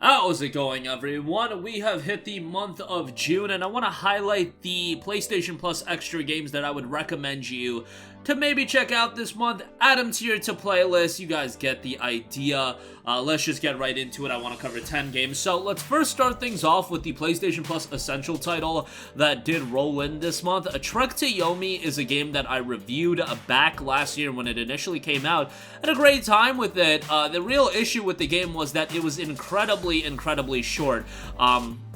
How's it going, everyone? We have hit the month of June, and I want to highlight the PlayStation Plus extra games that I would recommend you to maybe check out this month. Add them to your playlist. You guys get the idea. Let's just get right into it. I want to cover 10 games. So let's first start things off with the PlayStation Plus Essential title that did roll in this month. A Trek to Yomi is a game that I reviewed back last year when it initially came out. Had a great time with it. The real issue with the game was that it was incredibly short.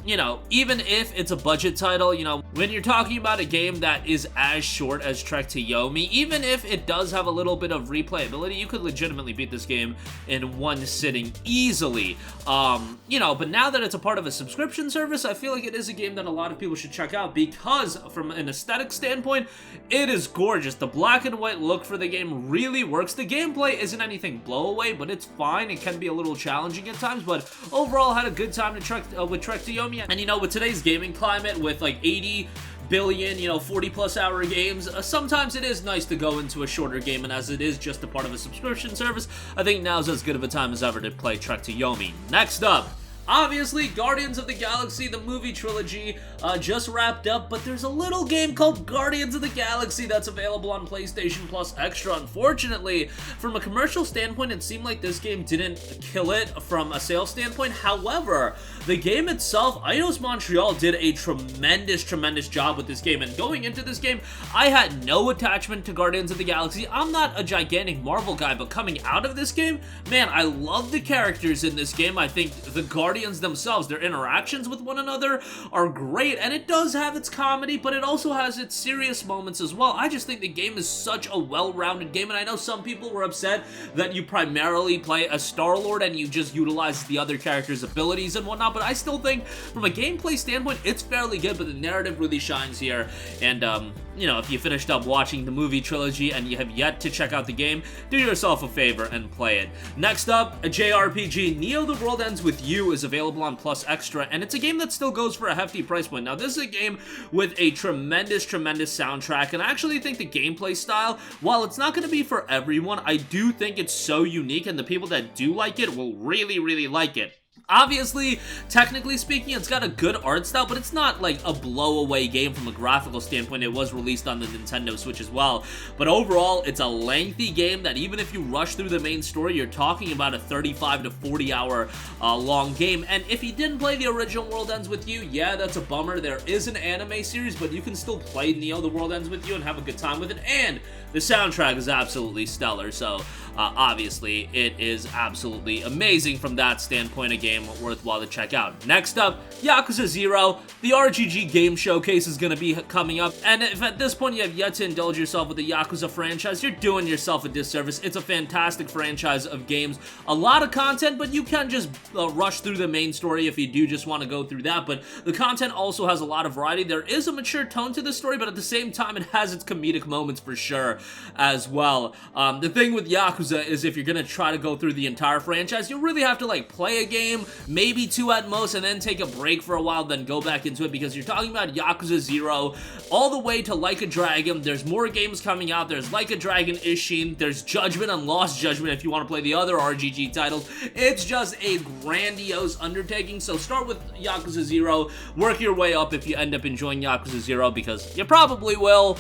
You know, even if it's a budget title, you know, when you're talking about a game that is as short as Trek to Yomi, even if it does have a little bit of replayability, you could legitimately beat this game in one sitting easily. You know, but now that it's a part of a subscription service, I feel like it is a game that a lot of people should check out because from an aesthetic standpoint, it is gorgeous. The black and white look for the game really works. The gameplay isn't anything blow away, but it's fine. It can be a little challenging at times, but overall had a good time with Trek to Yomi. And you know, with today's gaming climate, with like 80 billion, you know, 40+ hour games, sometimes it is nice to go into a shorter game, and as it is just a part of a subscription service, I think now's as good of a time as ever to play Trek to Yomi. Next up, obviously, Guardians of the Galaxy, the movie trilogy, just wrapped up, but there's a little game called Guardians of the Galaxy that's available on PlayStation Plus Extra. Unfortunately, from a commercial standpoint, it seemed like this game didn't kill it from a sales standpoint. However, the game itself, Eidos Montreal did a tremendous job with this game, and going into this game, I had no attachment to Guardians of the Galaxy. I'm not a gigantic Marvel guy, but coming out of this game, man, I love the characters in this game. I think the Guardians themselves, their interactions with one another are great, and it does have its comedy, but it also has its serious moments as well. I just think the game is such a well-rounded game, and I know some people were upset that you primarily play as Star-Lord and you just utilize the other characters' abilities and whatnot, but I still think from a gameplay standpoint, it's fairly good, but the narrative really shines here. And you know, if you finished up watching the movie trilogy and you have yet to check out the game, do yourself a favor and play it. Next up, a JRPG, Neo The World Ends With You is available on Plus Extra, and it's a game that still goes for a hefty price point. Now, this is a game with a tremendous soundtrack, and I actually think the gameplay style, while it's not going to be for everyone, I do think it's so unique, and the people that do like it will really like it. Obviously, technically speaking, it's got a good art style, but it's not like a blow-away game from a graphical standpoint. It was released on the Nintendo Switch as well. But overall, it's a lengthy game that even if you rush through the main story, you're talking about a 35 to 40 hour long game. And if you didn't play the original World Ends With You, yeah, that's a bummer. There is an anime series, but you can still play Neo The World Ends With You and have a good time with it. And the soundtrack is absolutely stellar, so obviously it is absolutely amazing from that standpoint, a game worthwhile to check out. Next up, Yakuza Zero. The RGG Game Showcase is going to be coming up, and if at this point you have yet to indulge yourself with the Yakuza franchise, you're doing yourself a disservice. It's a fantastic franchise of games. A lot of content, but you can just rush through the main story if you do just want to go through that, but the content also has a lot of variety. There is a mature tone to the story, but at the same time, it has its comedic moments for sure as well. The thing with Yakuza is if you're gonna try to go through the entire franchise, you really have to like play a game, maybe two at most, and then take a break for a while, then go back into it, because you're talking about Yakuza Zero all the way to Like a Dragon. There's more games coming out. There's Like a Dragon Ishin, there's Judgment and Lost Judgment if you want to play the other RGG titles. It's just a grandiose undertaking, so start with Yakuza Zero, work your way up if you end up enjoying Yakuza Zero, because you probably will,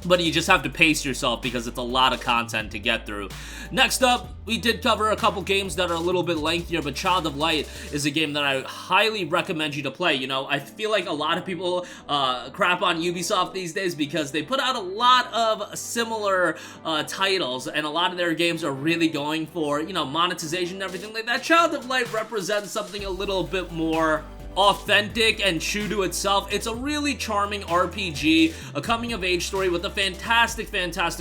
but you just have to pace yourself because it's a lot of content to get through. Next up, we did cover a couple games that are a little bit lengthier, but Child of Light is a game that I highly recommend you to play. You know, I feel like a lot of people crap on Ubisoft these days because they put out a lot of similar titles, and a lot of their games are really going for, you know, monetization and everything like that. Child of Light represents something a little bit more authentic and true to itself. It's a really charming RPG, a coming-of-age story with a fantastic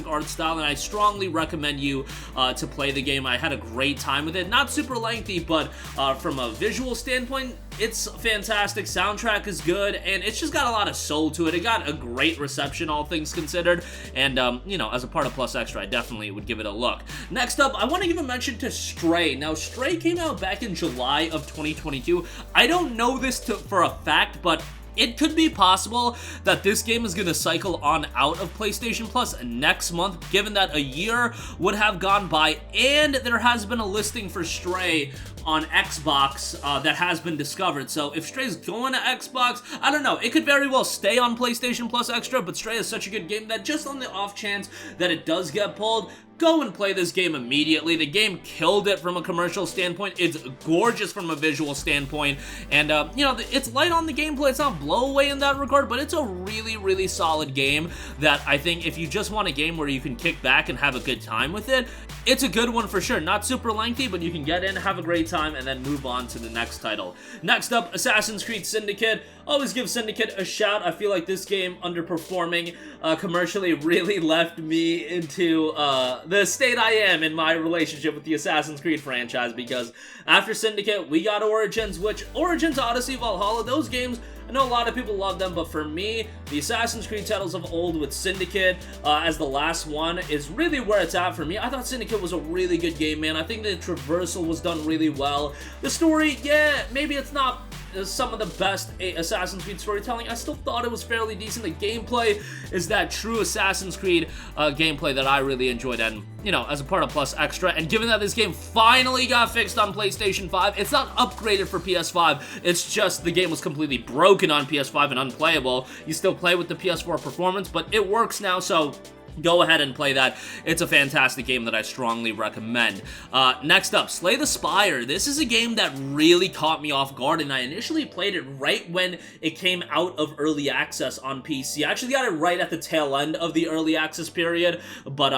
art style, and I strongly recommend you to play the game. I had a great time with it. Not super lengthy, but from a visual standpoint, it's fantastic. Soundtrack is good, and it's just got a lot of soul to it. It got a great reception, all things considered, and you know, as a part of Plus Extra, I definitely would give it a look. Next up, I want to give a mention to Stray. Now, Stray came out back in July of 2022. I don't know this for a fact, but it could be possible that this game is going to cycle on out of PlayStation Plus next month, given that a year would have gone by and there has been a listing for Stray on Xbox that has been discovered. So if Stray's going to Xbox, I don't know. It could very well stay on PlayStation Plus Extra, but Stray is such a good game that just on the off chance that it does get pulled, go and play this game immediately. The game killed it from a commercial standpoint. It's gorgeous from a visual standpoint. And, you know, it's light on the gameplay. It's not blow away in that regard, but it's a really, really solid game that I think if you just want a game where you can kick back and have a good time with it, it's a good one for sure. Not super lengthy, but you can get in, have a great time, and then move on to the next title. Next up, Assassin's Creed Syndicate. Always give Syndicate a shout. I feel like this game, underperforming commercially, really left me into the state I am in my relationship with the Assassin's Creed franchise, because after Syndicate, we got Origins, which Origins, Odyssey, Valhalla, those games, I know a lot of people love them, but for me, the Assassin's Creed titles of old with Syndicate as the last one is really where it's at for me. I thought Syndicate was a really good game, man. I think the traversal was done really well. The story, yeah, maybe it's not some of the best Assassin's Creed storytelling. I still thought it was fairly decent. The gameplay is that true Assassin's Creed gameplay that I really enjoyed, and, you know, as a part of Plus Extra, and given that this game finally got fixed on PlayStation 5, it's not upgraded for PS5, it's just the game was completely broken on PS5 and unplayable. You still play with the PS4 performance, but it works now, so go ahead and play that. It's a fantastic game that I strongly recommend. Next up, Slay the Spire. This is a game that really caught me off guard, and I initially played it right when it came out of early access on PC. I actually got it right at the tail end of the early access period, but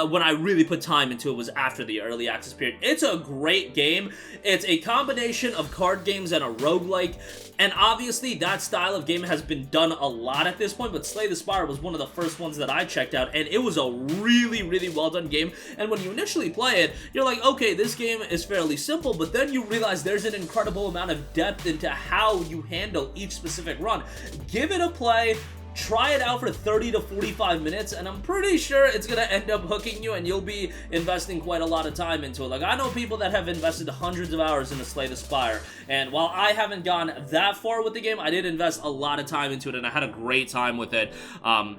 when I really put time into it was after the early access period. It's a great game. It's a combination of card games and a roguelike, and obviously that style of game has been done a lot at this point, but Slay the Spire was one of the first ones that I checked out, and it was a really, really well done game. And when you initially play it, you're like, okay, this game is fairly simple, but then you realize there's an incredible amount of depth into how you handle each specific run. Give it a play. Try it out for 30 to 45 minutes, and I'm pretty sure it's gonna end up hooking you, and you'll be investing quite a lot of time into it. Like, I know people that have invested hundreds of hours into Slay the Spire, and while I haven't gone that far with the game, I did invest a lot of time into it, and I had a great time with it.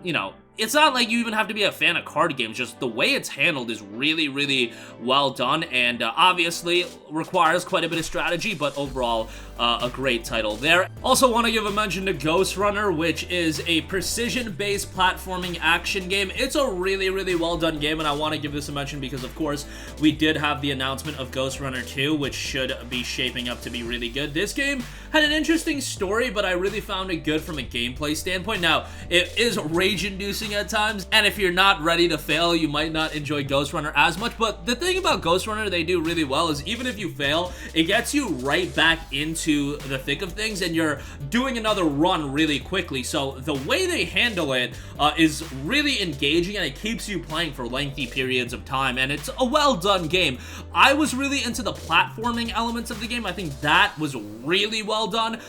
You know, it's not like you even have to be a fan of card games, just the way it's handled is really, really well done, and obviously requires quite a bit of strategy, but overall, a great title there. Also want to give a mention to Ghostrunner, which is a precision-based platforming action game. It's a really, really well done game, and I want to give this a mention because, of course, we did have the announcement of Ghostrunner 2, which should be shaping up to be really good. This game had an interesting story, but I really found it good from a gameplay standpoint. Now, it is rage-inducing at times, and if you're not ready to fail, you might not enjoy Ghostrunner as much, but the thing about Ghostrunner they do really well is even if you fail, it gets you right back into the thick of things, and you're doing another run really quickly. So the way they handle it is really engaging, and it keeps you playing for lengthy periods of time, and it's a well done game. I was really into the platforming elements of the game. I think that was really well done.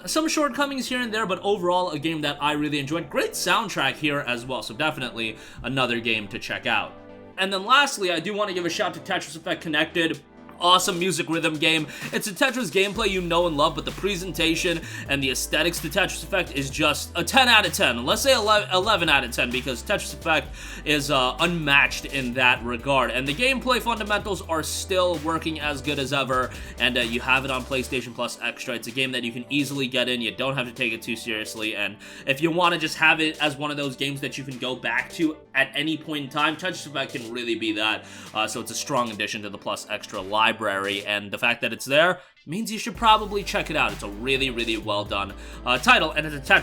Some shortcomings here and there, but overall a game that I really enjoyed. Great soundtrack here as well, so definitely another game to check out. And then lastly, I do want to give a shout to Tetris Effect Connected. Awesome music rhythm game. It's a Tetris gameplay you know and love, but the presentation and the aesthetics to Tetris Effect is just a 10 out of 10. Let's say 11 out of 10 because Tetris Effect is unmatched in that regard. And the gameplay fundamentals are still working as good as ever, and you have it on PlayStation Plus Extra. It's a game that you can easily get in. You don't have to take it too seriously, and if you want to just have it as one of those games that you can go back to at any point in time, Tetris Effect can really be that. So it's a strong addition to the Plus Extra library, and the fact that it's there means you should probably check it out. It's a really, really well done title, and it's a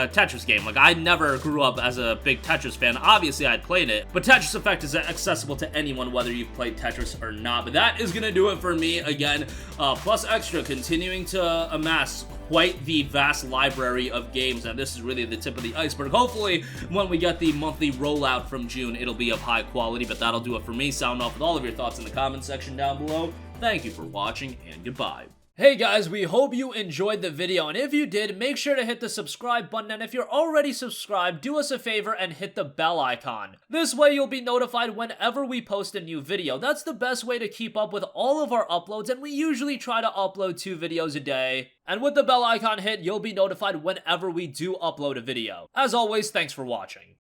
Tetris game. Like, I never grew up as a big Tetris fan. Obviously, I'd played it, but Tetris Effect is accessible to anyone, whether you've played Tetris or not. But that is gonna do it for me. Again, Plus Extra continuing to amass quite the vast library of games, and this is really the tip of the iceberg. Hopefully, when we get the monthly rollout from June, it'll be of high quality, but that'll do it for me. Sound off with all of your thoughts in the comment section down below. Thank you for watching, and goodbye. Hey guys, we hope you enjoyed the video, and if you did, make sure to hit the subscribe button, and if you're already subscribed, do us a favor and hit the bell icon. This way you'll be notified whenever we post a new video. That's the best way to keep up with all of our uploads, and we usually try to upload 2 videos a day. And with the bell icon hit, you'll be notified whenever we do upload a video. As always, thanks for watching.